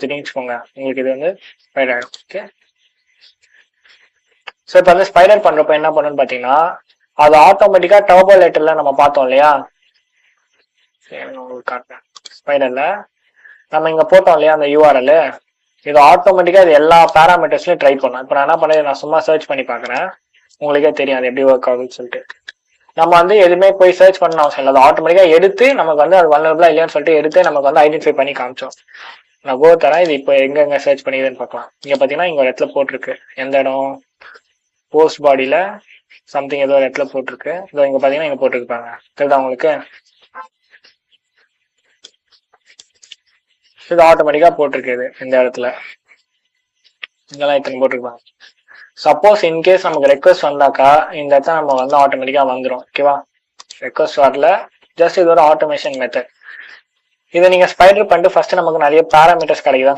திடீர்னு வச்சுக்கோங்க, உங்களுக்கு இது வந்து ஸ்பைடர் ஆகிடும். ஓகே, ஸோ இப்போ வந்து ஸ்பைடர் பண்ணுறப்ப என்ன பண்ணுன்னு பார்த்தீங்கன்னா, அது ஆட்டோமேட்டிக்காக டர்போ லைட்டரில் நம்ம பார்த்தோம் இல்லையா, சரி நான் உங்களுக்கு காட்டுறேன். ஸ்பைடரில் நம்ம இங்கே போட்டோம் இல்லையா அந்த யூஆர்எல், இது ஆட்டோமேட்டிக்காக இது எல்லா பேராமீட்டர்ஸ்லையும் ட்ரை பண்ணலாம். இப்போ நான் என்ன பண்ணேன், நான் சும்மா சர்ச் பண்ணி பார்க்குறேன், உங்களுக்கே தெரியும் அது எப்படி ஒர்க் ஆகுதுன்னு சொல்லிட்டு. நம்ம வந்து எதுவுமே போய் சர்ச் பண்ண அவசியம் இல்லை, அது ஆட்டோமேட்டிக்காக எடுத்து நமக்கு வந்து அது வல்னரபிளா இல்லையான்னு சொல்லிட்டு எடுத்து நமக்கு வந்து ஐடென்டிஃபை பண்ணி காமிச்சோம். நான் கோ தரேன், இது இப்போ எங்க சர்ச் பண்ணிதுன்னு பார்க்கலாம். இங்க பாத்தீங்கன்னா இங்க ஒரு இடத்துல போட்டிருக்கு, எந்த இடம், போஸ்ட் பாடியில சம்திங் ஏதோ ஒரு இடத்துல போட்டிருக்கு. இதோ இங்க பாத்தீங்கன்னா இங்க போட்டிருப்பாங்க, தெரியுதா உங்களுக்கு? இது ஆட்டோமேட்டிக்கா போட்டிருக்கு, இது இந்த இடத்துல இங்கெல்லாம் இத்தனை போட்டிருப்பாங்க. சப்போஸ் இன்கேஸ் நமக்கு ரெக்வஸ்ட் வந்தாக்கா இந்த இடத்துல நம்ம வந்து ஆட்டோமேட்டிக்கா வந்துடும். ஓகேவா, ரெக்வஸ்ட் வரல, ஜஸ்ட் இது ஒரு ஆட்டோமேஷன் மெத்தட். இதை நீங்க ஸ்பைடர் பண்ணிட்டு ஃபர்ஸ்ட் நமக்கு நிறைய பேராமீட்டர்ஸ் கிடைக்குதா